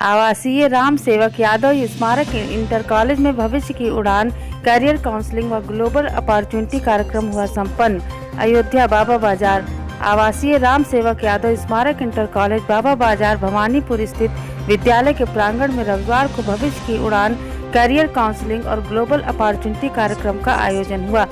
आवासीय राम सेवक यादव स्मारक इंटर कॉलेज में भविष्य की उड़ान करियर काउंसलिंग व ग्लोबल अपॉर्चुनिटी कार्यक्रम हुआ संपन्न। अयोध्या बाबा बाजार। आवासीय राम सेवक यादव स्मारक इंटर कॉलेज बाबा बाजार भवानीपुर स्थित विद्यालय के प्रांगण में रविवार को भविष्य की उड़ान करियर काउंसलिंग और ग्लोबल अपॉर्चुनिटी कार्यक्रम का आयोजन हुआ।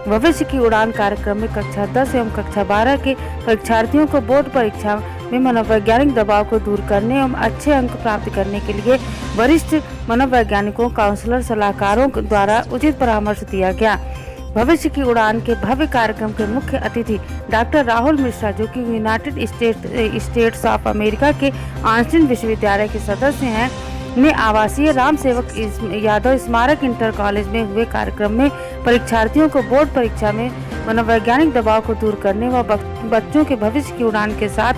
भविष्य की उड़ान कार्यक्रम में कक्षा 10 एवं कक्षा 12 के परीक्षार्थियों को बोर्ड परीक्षा में मनोवैज्ञानिक दबाव को दूर करने एवं अच्छे अंक प्राप्त करने के लिए वरिष्ठ मनोवैज्ञानिकों, काउंसलर, सलाहकारों द्वारा उचित परामर्श दिया गया। भविष्य की उड़ान के भव्य कार्यक्रम के मुख्य अतिथि डॉक्टर राहुल मिश्रा, जो कि यूनाइटेड स्टेट्स ऑफ अमेरिका के ऑस्टिन विश्वविद्यालय के सदस्य हैं, ने आवासीय राम सेवक यादव स्मारक इंटर कॉलेज में हुए कार्यक्रम में परीक्षार्थियों को बोर्ड परीक्षा में मनोवैज्ञानिक दबाव को दूर करने व बच्चों के भविष्य की उड़ान के साथ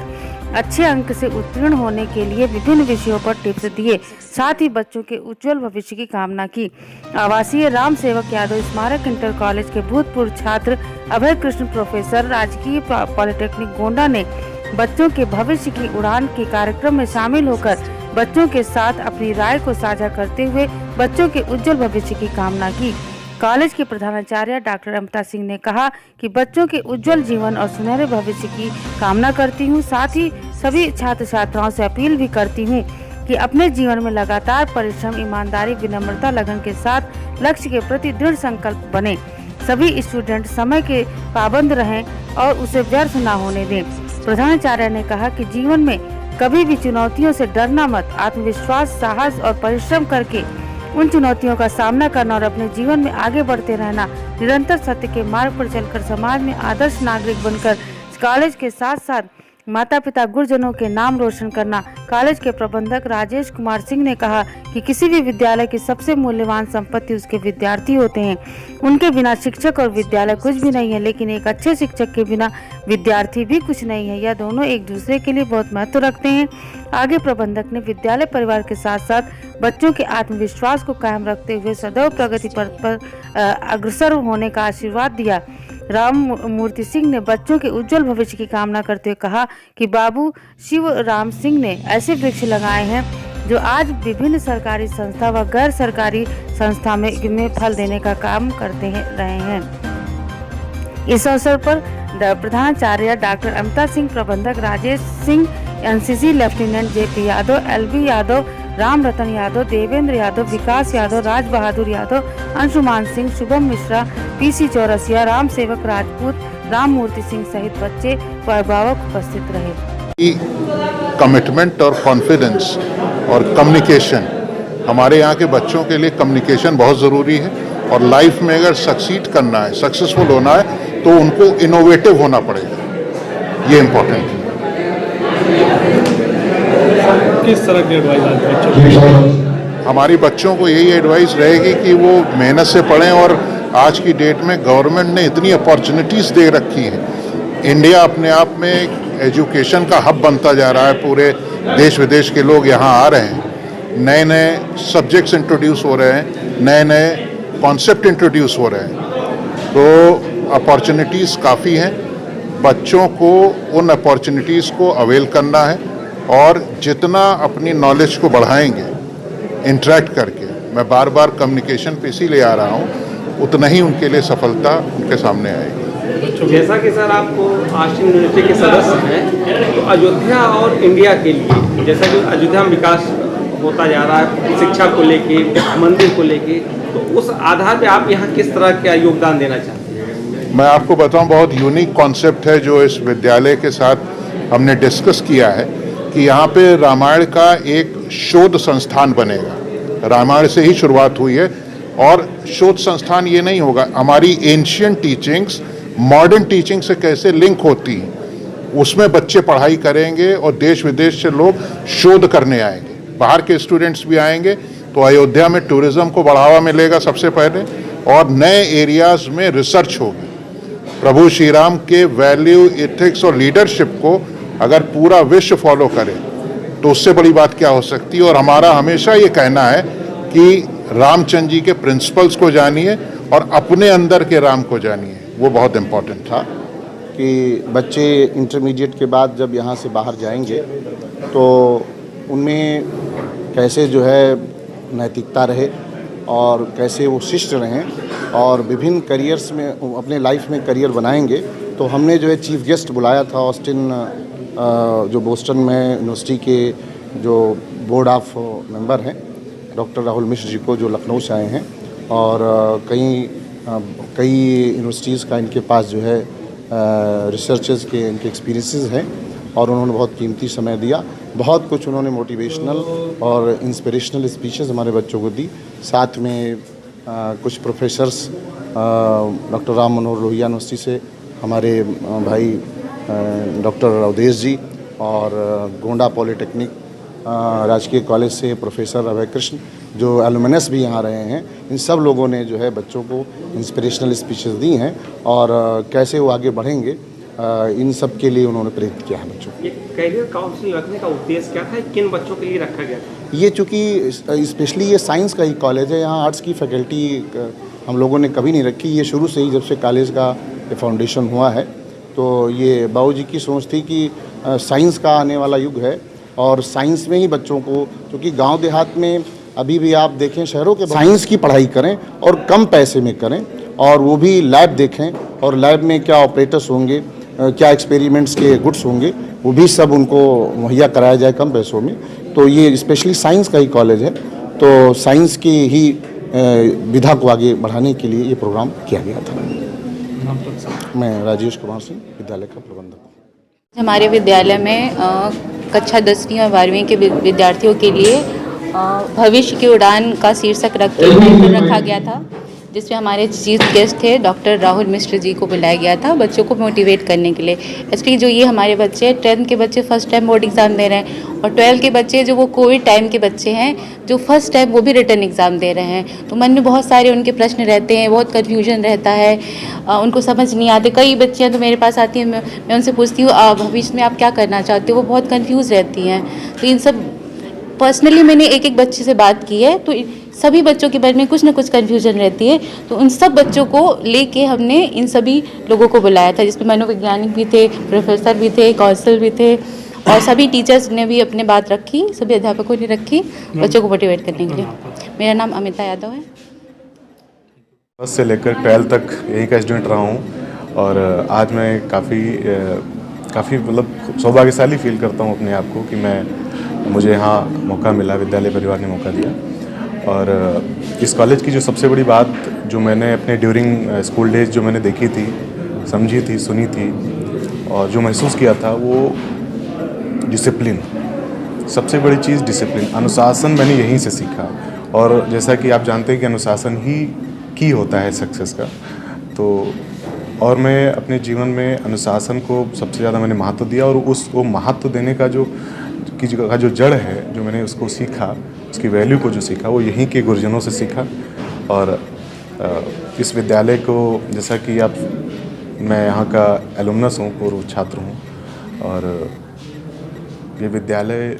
अच्छे अंक से उत्तीर्ण होने के लिए विभिन्न विषयों पर टिप्स दिए। साथ ही बच्चों के उज्जवल भविष्य की कामना की। आवासीय राम सेवक यादव स्मारक इंटर कॉलेज के भूतपूर्व छात्र अभय कृष्ण, प्रोफेसर, राजकीय पॉलिटेक्निक गोंडा ने बच्चों के भविष्य की उड़ान के कार्यक्रम में शामिल होकर बच्चों के साथ अपनी राय को साझा करते हुए बच्चों के उज्जवल भविष्य की कामना की। कॉलेज के प्रधानाचार्य डॉक्टर अमृता सिंह ने कहा कि बच्चों के उज्जवल जीवन और सुनहरे भविष्य की कामना करती हूं। साथ ही सभी छात्र छात्राओं से अपील भी करती हूं कि अपने जीवन में लगातार परिश्रम, ईमानदारी, विनम्रता, लगन के साथ लक्ष्य के प्रति दृढ़ संकल्प बने। सभी स्टूडेंट समय के पाबंद रहें और उसे व्यर्थ न होने दें। प्रधानाचार्य ने कहा कि जीवन में कभी भी चुनौतियों से डरना मत। आत्मविश्वास, साहस और परिश्रम करके उन चुनौतियों का सामना करना और अपने जीवन में आगे बढ़ते रहना, निरंतर सत्य के मार्ग पर चलकर समाज में आदर्श नागरिक बनकर कॉलेज के साथ साथ माता पिता गुरुजनों के नाम रोशन करना। कॉलेज के प्रबंधक राजेश कुमार सिंह ने कहा कि किसी भी विद्यालय की सबसे मूल्यवान संपत्ति उसके विद्यार्थी होते हैं। उनके बिना शिक्षक और विद्यालय कुछ भी नहीं है, लेकिन एक अच्छे शिक्षक के बिना विद्यार्थी भी कुछ नहीं है। यह दोनों एक दूसरे के लिए बहुत महत्व रखते हैं। आगे प्रबंधक ने विद्यालय परिवार के साथ साथ बच्चों के आत्मविश्वास को कायम रखते हुए सदैव प्रगति पर अग्रसर होने का आशीर्वाद दिया। राम मूर्ति सिंह ने बच्चों के उज्जवल भविष्य की कामना करते हुए कहा कि बाबू शिव राम सिंह ने ऐसे वृक्ष लगाए हैं जो आज विभिन्न सरकारी संस्था व गैर सरकारी संस्था में फल देने का काम करते रहे हैं। इस अवसर पर प्रधानाचार्य डॉक्टर अमृता सिंह, प्रबंधक Rajesh Singh, NCC lieutenant JP Yadav, LB Yadav, Ram Ratan Yadav, Devendra Yadav, Vikas Yadav, Raj Bahadur Yadav, Anshuman Singh, Shubham Mishra, PC Chaurasia, Ram Sevak Rajput, Ram मूर्ति सिंह सहित बच्चे व अभिभावक उपस्थित रहे। कमिटमेंट और कॉन्फिडेंस और कम्युनिकेशन, हमारे यहाँ के बच्चों के लिए कम्युनिकेशन बहुत ज़रूरी है और लाइफ में अगर सक्सीड करना है, सक्सेसफुल होना है, तो उनको इनोवेटिव होना पड़ेगा। ये इम्पोर्टेंट है। किस तरह की एडवाइस? हमारी बच्चों को यही एडवाइस रहेगी कि वो मेहनत से पढ़ें और आज की डेट में गवर्नमेंट ने इतनी अपॉर्चुनिटीज़ दे रखी हैं। इंडिया अपने आप में एजुकेशन का हब बनता जा रहा है। पूरे देश विदेश के लोग यहाँ आ रहे हैं, नए नए सब्जेक्ट्स इंट्रोड्यूस हो रहे हैं, नए नए कॉन्सेप्ट इंट्रोड्यूस हो रहे हैं। तो अपॉर्चुनिटीज़ काफ़ी हैं। बच्चों को उन अपॉर्चुनिटीज़ को अवेल करना है और जितना अपनी नॉलेज को बढ़ाएंगे इंटरेक्ट करके, मैं बार बार कम्युनिकेशन पे इसीलिए आ रहा हूँ, उतना ही उनके लिए सफलता उनके सामने आएगी। जैसा कि सर आपको ऑस्टिन यूनिवर्सिटी के सदस्य हैं, तो अयोध्या और इंडिया के लिए, जैसा कि अयोध्या में विकास होता जा रहा है शिक्षा को लेके, मंदिर को लेके, तो उस आधार पे आप यहाँ किस तरह का योगदान देना चाहते हैं? मैं आपको बताऊँ, बहुत यूनिक कॉन्सेप्ट है जो इस विद्यालय के साथ हमने डिस्कस किया है कि यहाँ पे रामायण का एक शोध संस्थान बनेगा। रामायण से ही शुरुआत हुई है और शोध संस्थान ये नहीं होगा, हमारी एंशियंट टीचिंग्स मॉडर्न टीचिंग से कैसे लिंक होती हैं, उसमें बच्चे पढ़ाई करेंगे और देश विदेश से लोग शोध करने आएंगे। बाहर के स्टूडेंट्स भी आएंगे, तो अयोध्या में टूरिज्म को बढ़ावा मिलेगा सबसे पहले, और नए एरियाज में रिसर्च होगी। प्रभु श्री राम के वैल्यू, एथिक्स और लीडरशिप को अगर पूरा विश्व फॉलो करे तो उससे बड़ी बात क्या हो सकती है। और हमारा हमेशा ये कहना है कि रामचंद्र जी के प्रिंसिपल्स को जानिए और अपने अंदर के राम को जानिए। वो बहुत इम्पोर्टेंट था कि बच्चे इंटरमीडिएट के बाद जब यहाँ से बाहर जाएंगे तो उनमें कैसे जो है नैतिकता रहे और कैसे वो शिष्ट रहें और विभिन्न करियर्स में अपने लाइफ में करियर बनाएंगे। तो हमने जो है चीफ गेस्ट बुलाया था ऑस्टिन, जो बोस्टन में यूनिवर्सिटी के जो बोर्ड ऑफ मेंबर हैं डॉक्टर राहुल मिश्र जी को, जो लखनऊ से आए हैं और कई यूनिवर्सिटीज़ का इनके पास जो है रिसर्चेस के इनके एक्सपीरियंसेस हैं और उन्होंने बहुत कीमती समय दिया। बहुत कुछ उन्होंने मोटिवेशनल और इंस्पिरेशनल स्पीचेस हमारे बच्चों को दी। साथ में कुछ professors doctor Ram Manohar Lohia university से हमारे भाई डॉक्टर अवधेश जी और गोंडा पॉलिटेक्निक राजकीय कॉलेज से प्रोफेसर अभय कृष्ण, जो एलुमिनस भी यहाँ रहे हैं, इन सब लोगों ने जो है बच्चों को इंस्पिरेशनल स्पीचेस दी हैं और कैसे वो आगे बढ़ेंगे इन सब के लिए उन्होंने प्रेरित किया है बच्चों को। ये करियर काउंसलिंग रखने का उद्देश्य क्या था, किन बच्चों के लिए रखा गया था? ये चूँकि स्पेशली ये साइंस का ही कॉलेज है, यहाँ आर्ट्स की फैकल्टी हम लोगों ने कभी नहीं रखी। ये शुरू से ही जब से कॉलेज का फाउंडेशन हुआ है तो ये बाबूजी की सोच थी कि साइंस का आने वाला युग है और साइंस में ही बच्चों को, क्योंकि गांव देहात में अभी भी आप देखें शहरों के साइंस की पढ़ाई करें और कम पैसे में करें और वो भी लैब देखें और लैब में क्या ऑपरेटर्स होंगे, क्या एक्सपेरिमेंट्स के गुड्स होंगे, वो भी सब उनको मुहैया कराया जाए कम पैसों में। तो ये स्पेशली साइंस का ही कॉलेज है, तो साइंस की ही विधा को आगे बढ़ाने के लिए ये प्रोग्राम किया गया था। मैं राजेश कुमार सिंह, विद्यालय का प्रबंधक। हमारे विद्यालय में कक्षा 10वीं और 12वीं के विद्यार्थियों के लिए भविष्य की उड़ान का शीर्षक रखा गया था, जिसमें हमारे चीफ गेस्ट थे डॉक्टर राहुल मिश्र जी को बुलाया गया था बच्चों को मोटिवेट करने के लिए। एक्चुअली जो ये हमारे बच्चे 10th के बच्चे फर्स्ट टाइम बोर्ड एग्ज़ाम दे रहे हैं और 12th के बच्चे जो वो कोविड टाइम के बच्चे हैं जो फर्स्ट टाइम वो भी रिटर्न एग्ज़ाम दे रहे हैं। तो मन में बहुत सारे उनके प्रश्न रहते हैं, बहुत कन्फ्यूजन रहता है, उनको समझ नहीं आते। कई बच्चियाँ तो मेरे पास आती हैं, मैं उनसे पूछती हूँ भविष्य में आप क्या करना चाहते हो, वो बहुत कन्फ्यूज़ रहती हैं। तो इन सब पर्सनली मैंने एक बच्चे से बात की है, तो सभी बच्चों के बारे में कुछ ना कुछ कन्फ्यूजन रहती है। तो उन सब बच्चों को लेके हमने इन सभी लोगों को बुलाया था, जिसमें मनोवैज्ञानिक भी थे, प्रोफेसर भी थे, काउंसिल भी थे और सभी टीचर्स ने भी अपने बात रखी, सभी अध्यापकों ने रखी बच्चों को मोटिवेट करने के लिए। मेरा नाम अमिता यादव है। फर्स्ट से लेकर 12th तक यहीं का स्टूडेंट रहा हूँ और आज मैं काफ़ी मतलब सौभाग्यशाली फील करता हूँ अपने आप को कि मुझे यहाँ मौका मिला, विद्यालय परिवार ने मौका दिया। और इस कॉलेज की जो सबसे बड़ी बात जो मैंने अपने ड्यूरिंग स्कूल डेज जो मैंने देखी थी, समझी थी, सुनी थी और जो महसूस किया था वो डिसिप्लिन, सबसे बड़ी चीज़ डिसिप्लिन, अनुशासन मैंने यहीं से सीखा। और जैसा कि आप जानते हैं कि अनुशासन ही की होता है सक्सेस का, तो और मैं अपने जीवन में अनुशासन को सबसे ज़्यादा मैंने महत्व दिया और वो महत्व देने का जो जड़ है, जो मैंने उसको सीखा, उसकी वैल्यू को जो सीखा वो यहीं के गुरुजनों से सीखा। और इस विद्यालय को, जैसा कि मैं यहाँ का एलुमनस हूँ, पूर्व छात्र हूँ और ये विद्यालय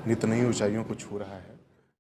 नित नई ऊंचाइयों को छू रहा है।